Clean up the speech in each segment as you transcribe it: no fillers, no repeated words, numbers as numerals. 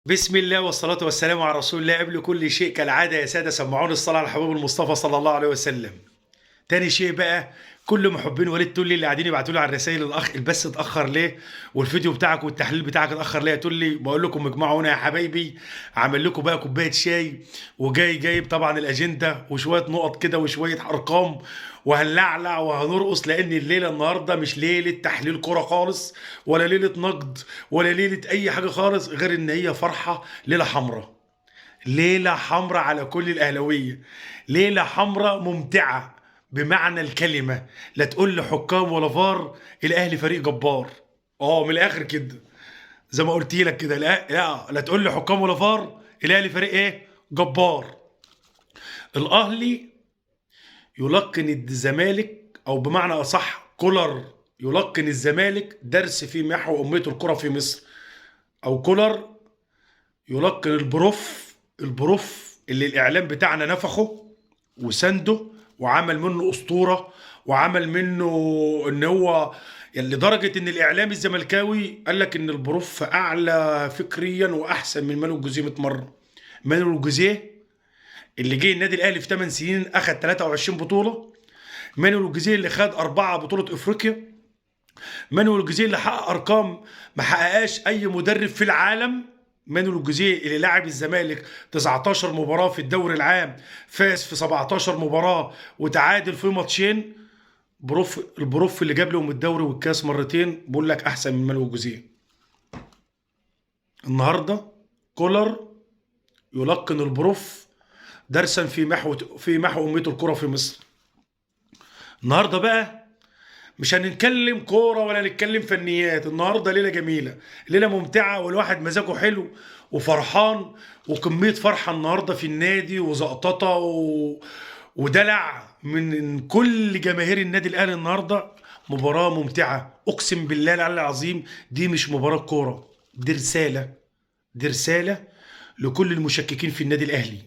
بسم الله والصلاة والسلام على رسول الله. قبل كل شيء كالعادة يا سادة سمعون الصلاة على الحبيب المصطفى صلى الله عليه وسلم. تاني شيء بقى، كل محبين وليد تقول لي اللي قاعدين يبعتوا لي على الرسائل الاخ البث اتاخر ليه والفيديو بتاعك والتحليل بتاعك اتاخر ليه، تقول لي بقول لكم اجمعوا هنا يا حبايبي، عامل لكم بقى كوبايه شاي وجاي جايب طبعا الاجنده وشويه نقط كده وشويه ارقام، وهنلعلع وهنرقص لان الليله النهارده مش ليله تحليل كره خالص، ولا ليله نقد، ولا ليله اي حاجه خالص، غير ان هي فرحه، ليله حمراء. ليلة حمراء على كل الأهلاوية، ليلة حمراء ممتعة بمعنى الكلمة. لا تقول لي حكام ولا فار، الأهلي فريق جبار. من الآخر كده، زي ما قلت لك كده، لا تقول لي حكام ولا فار، الأهلي فريق إيه؟ جبار. الأهلي يلقن الزمالك، أو بمعنى أصح كولر يلقن الزمالك درس في محو أمية الكرة في مصر، أو كولر يلقن البروف اللي الاعلام بتاعنا نفخه وسنده وعمل منه اسطوره، وعمل منه ان هو يعني لدرجه ان الاعلام الزملكاوي قال لك ان البروف اعلى فكريا واحسن من مانويل جوزيه 100 مره. مانويل جوزيه اللي جه النادي الاهلي في 8 سنين اخذ 23 بطوله، مانويل جوزيه اللي خد 4 بطوله افريقيا، مانويل جوزيه اللي حقق ارقام ما حققهاش اي مدرب في العالم، مانويل جوزيه اللي لعب الزمالك 19 مباراه في الدوري العام، فاز في 17 مباراه وتعادل في ماتشين. البروف اللي جاب لهم الدوري والكاس مرتين بقول لك احسن من مانويل جوزيه. النهارده كولر يلقن البروف درسا في محو اميه الكره في مصر. النهارده بقى مش هنتكلم كوره ولا نتكلم فنيات، النهارده ليله جميله، ليله ممتعه، والواحد مزاجه حلو وفرحان، وكميه فرحه النهارده في النادي وزقططه ودلع من كل جماهير النادي الاهلي. النهارده مباراه ممتعه، اقسم بالله العلي العظيم دي مش مباراه كوره، دي رساله، دي رساله لكل المشككين في النادي الاهلي،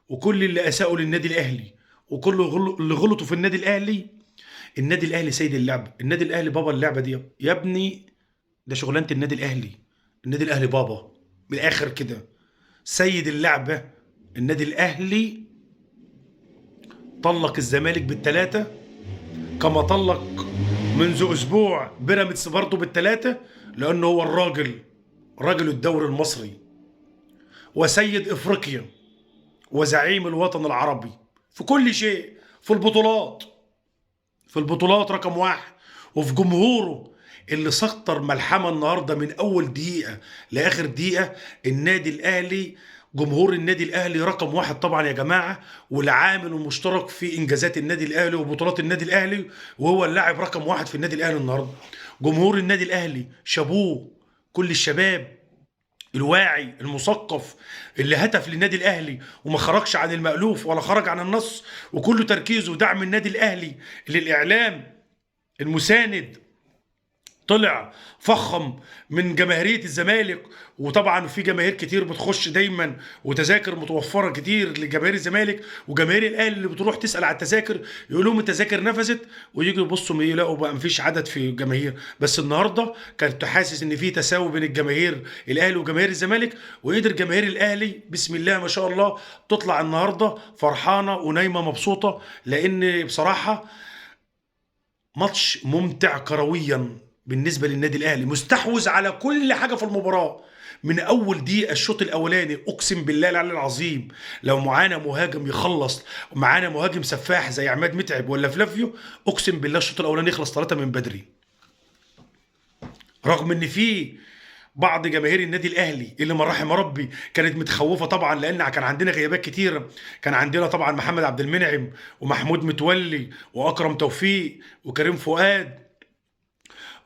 وكل اللي اساءوا للنادي الاهلي، وكل اللي غلطوا في النادي الاهلي. النادي الاهلي سيد اللعبه، النادي الاهلي بابا اللعبه دي يا ابني، ده شغلانه النادي الاهلي. النادي الاهلي بابا من الاخر كده، سيد اللعبه. النادي الاهلي طلق الزمالك بالثلاثه، كما طلق منذ اسبوع بيراميدز برضه بالثلاثه، لانه هو الراجل، راجل الدوري المصري وسيد افريقيا وزعيم الوطن العربي في كل شيء، في البطولات، في البطولات رقم واحد، وفي جمهوره اللي سطر ملحمه النهارده من اول دقيقه لاخر دقيقه. النادي الاهلي، جمهور النادي الاهلي رقم واحد طبعا يا جماعه، والعامل المشترك في انجازات النادي الاهلي وبطولات النادي الاهلي، وهو اللاعب رقم واحد في النادي الاهلي النهارده. جمهور النادي الاهلي شابوه، كل الشباب الواعي المثقف اللي هتف للنادي الاهلي وما خرجش عن المألوف ولا خرج عن النص، وكله تركيزه ودعم النادي الاهلي، اللي الاعلام المساند طلع فخم من جماهيريه الزمالك. وطبعا في جماهير كتير بتخش دايما، وتذاكر متوفره كتير لجماهير الزمالك، وجماهير الاهلي اللي بتروح تسال على التذاكر يقول لهم التذاكر نفذت، ويجوا يبصوا يلاقوا بقى مفيش عدد في الجماهير. بس النهارده كنت حاسس ان في تساوي بين الجماهير الاهلي وجماهير الزمالك، وقدر جماهير الاهلي بسم الله ما شاء الله تطلع النهارده فرحانه ونايمه مبسوطه، لان بصراحه ماتش ممتع كرويا بالنسبه للنادي الاهلي، مستحوذ على كل حاجه في المباراه من اول دقيقه. الشوط الاولاني اقسم بالله العلي العظيم لو معانا مهاجم يخلص، ومعانا مهاجم سفاح زي عماد متعب ولا فلافيو، اقسم بالله الشوط الاولاني يخلص 3 من بدري. رغم ان في بعض جماهير النادي الاهلي اللي من رحم ربي كانت متخوفه طبعا، لان كان عندنا غيابات كتيره. كان عندنا طبعا محمد عبد المنعم ومحمود متولي واكرم توفيق وكريم فؤاد،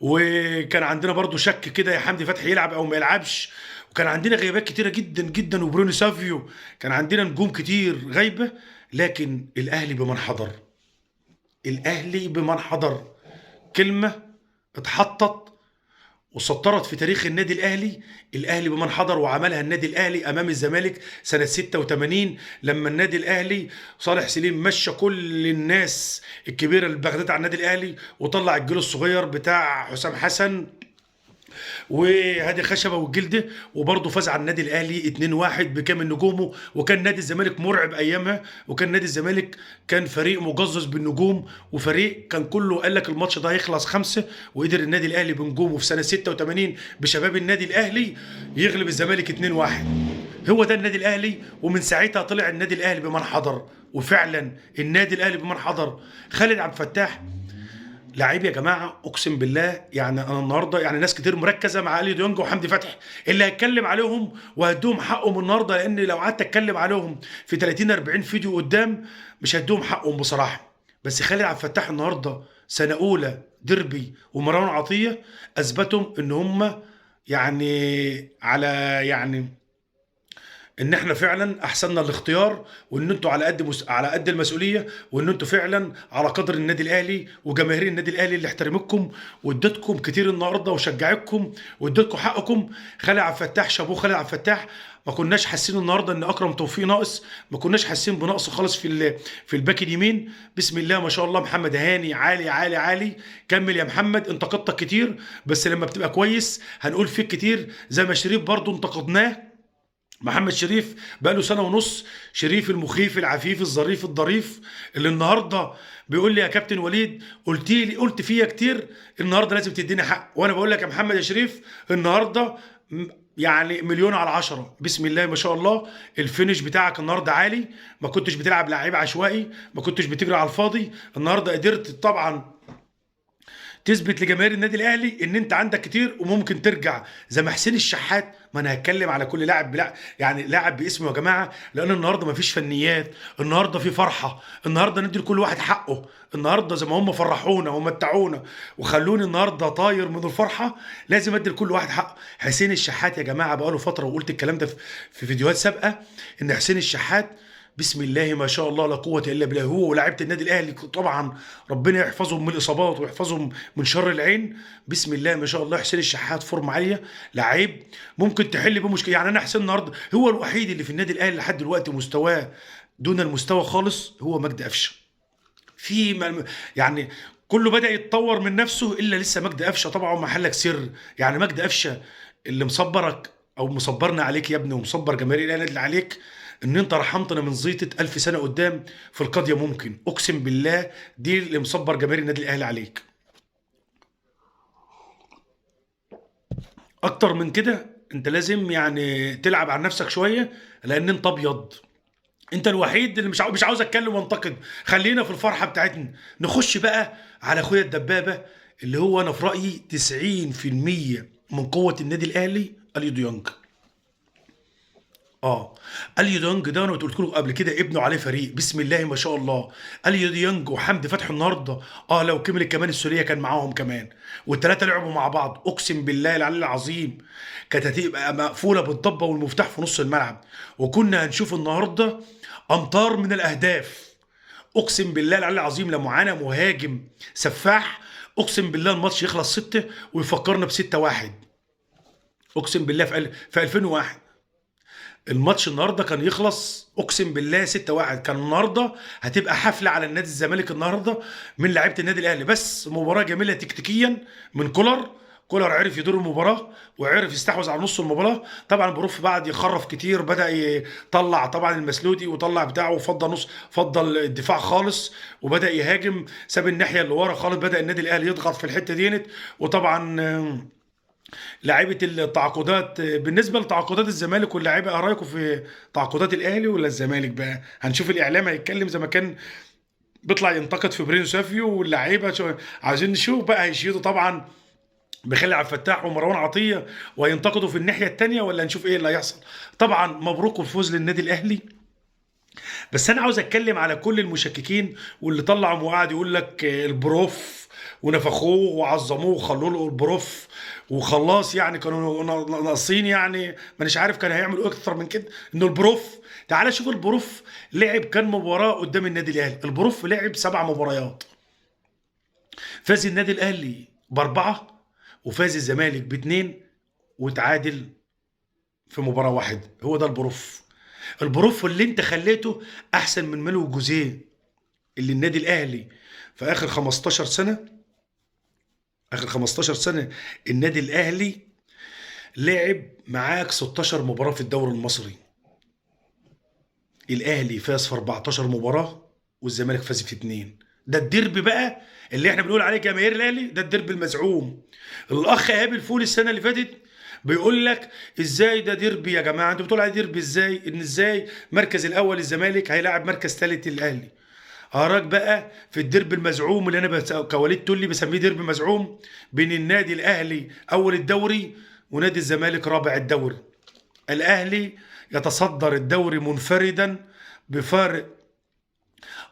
وكان عندنا برضو شك كده يا حمدي فتحي يلعب او ما يلعبش، وكان عندنا غيابات كتيره جدا جدا، وبرونو سافيو، كان عندنا نجوم كتير غايبه. لكن الاهلي بمن حضر، الاهلي بمن حضر، كلمه اتحطت وسطرت في تاريخ النادي الاهلي. الاهلي بمن حضر، وعملها النادي الاهلي امام الزمالك سنه 86 لما النادي الاهلي صالح سليم مشى كل الناس الكبيره اللي بغداد على النادي الاهلي، وطلع الجيل الصغير بتاع حسام حسن وهادي خشبه والجلده، وبرضه فاز على النادي الاهلي 2-1 بكامل نجومه. وكان نادي الزمالك مرعب ايامها، وكان نادي الزمالك كان فريق مجزز بالنجوم، وفريق كان كله قال لك الماتش ده هيخلص 5، وقدر النادي الاهلي بنجومه في سنه 86 بشباب النادي الاهلي يغلب الزمالك 2-1. هو ده النادي الاهلي، ومن ساعتها طلع النادي الاهلي بمن حضر. وفعلا النادي الاهلي بمن حضر. خالد عبد الفتاح لعيب يا جماعه، اقسم بالله. يعني انا النهارده يعني ناس كتير مركزه مع اليو ديونج وحمدي فتحي اللي هتكلم عليهم وهدوهم حقهم النهارده، لان لو قعدت اتكلم عليهم في 30 40 فيديو قدام مش هدوهم حقهم بصراحه. بس خالد عبد الفتاح النهارده سنه اولى ديربي ومروان عطيه اثبتوا ان هم يعني على يعني ان احنا فعلا احسننا الاختيار، وان انتوا على قد على قد المسؤوليه، وان انتوا فعلا على قدر النادي الاهلي وجماهير النادي الاهلي اللي احترمتكم وادتكم كتير النهارده وشجعتكم وادتكم حقكم. خالد عبد الفتاح شابوه. خالد عبد الفتاح ما كناش حاسين النهارده ان اكرم توفيق ناقص، ما كناش حاسين بنقص خالص في الباك اليمين. بسم الله ما شاء الله. محمد هاني عالي عالي عالي. كمل يا محمد، انتقدتك كتير بس لما بتبقى كويس هنقول فيك كتير، زي ما شريف برضو انتقدناه. محمد شريف بقاله سنه ونص، شريف المخيف العفيف الظريف الظريف اللي النهارده بيقول لي يا كابتن وليد قلت فيا كتير، النهارده لازم تديني حق. وانا بقول لك يا محمد يا شريف النهارده يعني 1,000,000/10. بسم الله ما شاء الله. الفينش بتاعك النهارده عالي، ما كنتش بتلعب لعيب عشوائي، ما كنتش بتجري على الفاضي. النهارده قدرت طبعا تثبت لجماهير النادي الاهلي ان انت عندك كتير وممكن ترجع زي ما حسين الشحات. ما انا هتكلم على كل لاعب يعني لاعب باسمه يا جماعه، لان النهارده ما فيش فنيات، النهارده في فرحه، النهارده ندي لكل واحد حقه. النهارده زي ما هم فرحونا ومتعونا وخلوني النهارده طاير من الفرحه، لازم ادي لكل واحد حقه. حسين الشحات يا جماعه بقاله فتره، وقلت الكلام ده في فيديوهات سابقه، ان حسين الشحات بسم الله ما شاء الله لا قوة إلا بالله، هو ولاعيبة النادي الأهلي طبعا ربنا يحفظهم من الإصابات ويحفظهم من شر العين. بسم الله ما شاء الله. حسين الشحات فورمة عالية، لعيب ممكن تحل بيه مشكلة. يعني أنا حسين النهارده هو الوحيد اللي في النادي الأهلي لحد دلوقتي مستواه دون المستوى خالص، هو مجدي قفشة. يعني كله بدأ يتطور من نفسه إلا لسه مجدي قفشة طبعا محلك سر. يعني مجدي قفشة اللي مصبرك أو مصبرنا عليك يا ابني، ومصبر جماهير الأهلي اللي عليك، ان انت رحمتنا من زيطه 1000 سنه قدام في القضيه. ممكن اقسم بالله دي اللي مصبر جماهير النادي الاهلي عليك. اكتر من كده انت لازم يعني تلعب على نفسك شويه، لان انت ابيض. انت الوحيد اللي مش عاوز اتكلم وانتقد. خلينا في الفرحه بتاعتنا. نخش بقى على اخويا الدبابه اللي هو انا في رايي 90% من قوه النادي الاهلي اليو ديونج. اليو ديونج ده انا قلت لكم قبل كده ابنه عليه فريق بسم الله ما شاء الله. اليو ديونج وحمدي فتحي النهارده لو كمل كمان السوريه كان معاهم كمان، والثلاثه لعبوا مع بعض اقسم بالله العلي العظيم كانت هتبقى مقفوله بالضبه والمفتاح في نص الملعب، وكنا هنشوف النهارده امطار من الاهداف. اقسم بالله العلي العظيم لو معانا مهاجم سفاح اقسم بالله الماتش يخلص 6 ويفكرنا ب 6-1. اقسم بالله في 2001 الماتش النهارده كان يخلص اقسم بالله 6-1. كان النهارده هتبقى حفله على النادي الزمالك النهارده من لعيبه النادي الاهلي. بس مباراه جميله تكتيكيا من كولر عرف يدور المباراه وعرف يستحوذ على نص المباراه. طبعا بروف بعد يخرف كتير بدا يطلع طبعا المسلودي وطلع بتاعه فضل الدفاع خالص وبدا يهاجم، ساب الناحيه اللي ورا خالص. بدا النادي الاهلي يضغط في الحته ديت. وطبعا لعيبه التعاقدات، بالنسبه لتعاقدات الزمالك واللاعيبه، ايه رايكم في تعاقدات الاهلي ولا الزمالك بقى؟ هنشوف الاعلام هيتكلم زي ما كان بيطلع ينتقد في برينو سافيو واللعيبه. عايزين نشوف بقى هيشيدوا طبعا بخالد عبد الفتاح ومروان عطيه وهينتقدوا في الناحيه الثانيه، ولا نشوف ايه اللي هيحصل. طبعا مبروك الفوز للنادي الاهلي. بس انا عاوز اتكلم على كل المشككين واللي طلعوا وقعد يقول لك البروف ونفخوه وعظموه وخلوه له البروف وخلاص، يعني كانوا ناقصين، يعني مانيش عارف كان هيعملوا اكتر من كده. انه البروف تعال شوف البروف لعب كام مباراه قدام النادي الاهلي. البروف لعب 7 مباريات، فاز النادي الاهلي ب4 وفاز الزمالك ب2 وتعادل في مباراه واحده. هو ده البروف اللي انت خليته احسن من مالو جوزيه اللي النادي الاهلي في اخر 15 سنه النادي الاهلي لعب معاك 16 مباراه في الدوري المصري. الاهلي فاز في 14 مباراه والزمالك فاز في 2. ده الديربي بقى اللي احنا بنقول عليه جماهير الاهلي، ده الديربي المزعوم. الاخ ايهاب الفول السنه اللي فاتت بيقول لك ازاي ده ديربي يا جماعه، انتوا بتقولوا عليه ديربي ازاي؟ ان ازاي مركز الاول الزمالك هيلاعب مركز ثالث الاهلي؟ اراك بقى في الديربي المزعوم اللي انا كوليد تولي بسميه ديربي مزعوم، بين النادي الاهلي اول الدوري ونادي الزمالك رابع الدوري. الاهلي يتصدر الدوري منفردا بفارق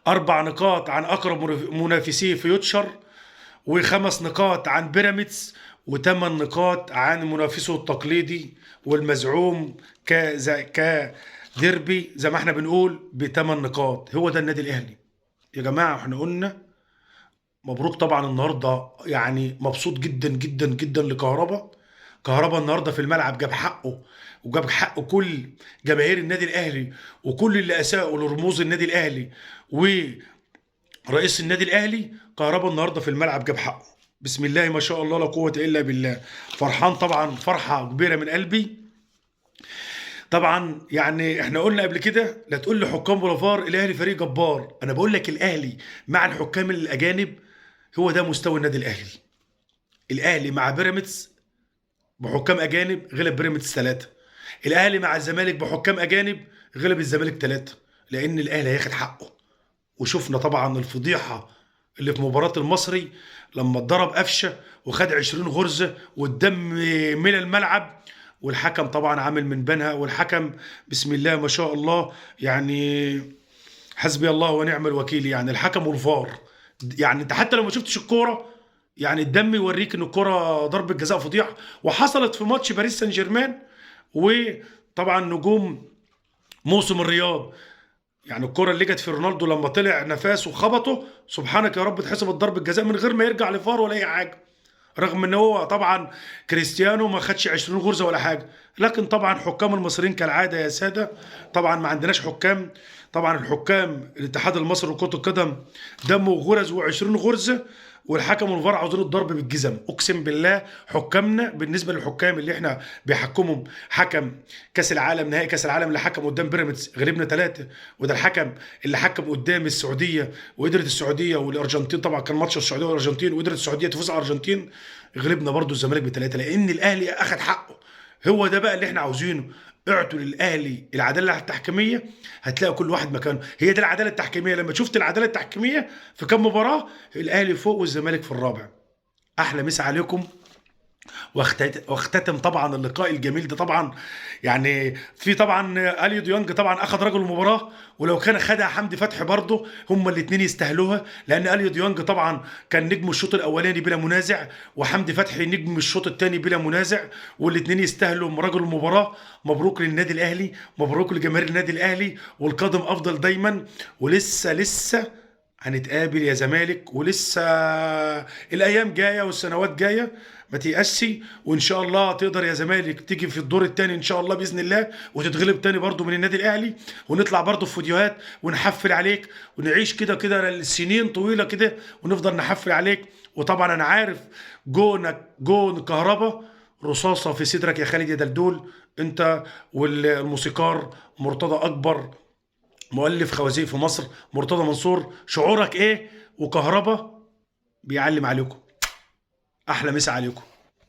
4 نقاط عن اقرب منافسيه فيوتشر، و5 نقاط عن بيراميدز، و8 نقاط عن منافسه التقليدي والمزعوم كديربي زي ما احنا بنقول ب8 نقاط. هو ده النادي الاهلي يا جماعه. احنا قلنا مبروك طبعا النهارده، يعني مبسوط جدا جدا جدا لكهربا. كهربا النهارده في الملعب جاب حقه، وجاب حق كل جماهير النادي الاهلي وكل اللي اساءوا لرموز النادي الاهلي ورئيس النادي الاهلي. كهربا النهارده في الملعب جاب حقه، بسم الله ما شاء الله لا قوه الا بالله. فرحان طبعا فرحه كبيره من قلبي. طبعا يعني احنا قلنا قبل كده لا تقول لي حكام بولافار، الاهلي فريق جبار. انا بقول لك الاهلي مع الحكام الاجانب هو ده مستوى النادي الاهلي. الاهلي مع بيراميدز بحكام اجانب غلب بيراميدز 3. الاهلي مع الزمالك بحكام اجانب غلب الزمالك 3، لان الاهلي هياخد حقه. وشفنا طبعا الفضيحه اللي في مباراه المصري لما اتضرب قفشه وخد 20 غرزه والدم ملى الملعب، والحكم طبعا عامل من بينها. والحكم بسم الله ما شاء الله، يعني حسبي الله ونعم الوكيل. يعني الحكم والفار، يعني انت حتى لو ما شفتش الكوره يعني الدم يوريك ان الكوره ضربه جزاء فضيحه. وحصلت في ماتش باريس سان جيرمان وطبعا نجوم موسم الرياض، يعني الكرة اللي جت في رونالدو لما طلع نفاس وخبطه، سبحانك يا رب اتحسبت ضربة جزاء من غير ما يرجع لفار ولا اي حاجة، رغم ان هو طبعا كريستيانو ما خدش 20 غرزة ولا حاجة. لكن طبعا حكام المصريين كالعادة يا سادة، طبعا ما عندناش حكام. طبعا الحكام الاتحاد المصري لكرة القدم دمه غرز و20 غرزة، والحكم والفار عاوزين الضرب بالجزم. اقسم بالله حكامنا بالنسبه للحكام اللي احنا بيحكمهم، حكم كاس العالم نهائي كاس العالم اللي حكم قدام بيراميدز غلبنا 3، وده الحكم اللي حكم قدام السعوديه وقدرت السعوديه والارجنتين، طبعا كان ماتش السعوديه والارجنتين وقدرت السعوديه تفوز على الارجنتين، غلبنا برضو الزمالك ب3، لان الاهلي اخذ حقه. هو ده بقى اللي احنا عاوزينه. اعطوا للاهلي العداله التحكيميه، هتلاقي كل واحد مكانه. هي دي العداله التحكيميه. لما شفت العداله التحكيميه في كام مباراه، الاهلي فوق والزمالك في الرابع. احلى مسا عليكم. واختتم طبعا اللقاء الجميل ده طبعا، يعني في طبعا اليو ديونج طبعا اخذ رجل المباراه، ولو كان خدها حمدي فتحي برضه هما الاثنين يستاهلوها، لان اليو ديونج طبعا كان نجم الشوط الاولاني بلا منازع، وحمدي فتحي نجم الشوط الثاني بلا منازع، والاثنين يستاهلوا رجل المباراه. مبروك للنادي الاهلي، مبروك لجماهير النادي الاهلي، والقادم افضل دايما. ولسه هنتقابل يا زمالك، ولسه الايام جايه والسنوات جايه، ما تيأسي. وان شاء الله تقدر يا زمالك تيجي في الدور الثاني ان شاء الله باذن الله، وتتغلب تاني برضو من النادي الاهلي، ونطلع برضو في فيديوهات ونحفل عليك، ونعيش كده كده السنين طويله كده ونفضل نحفل عليك. وطبعا انا عارف جونك جون كهربا رصاصه في صدرك يا خالد يا دلدول، انت والموسيقار مرتضى اكبر مؤلف خوازيق في مصر مرتضى منصور. شعورك ايه وكهربا بيعلم عليكم؟ احلى مسا عليكم.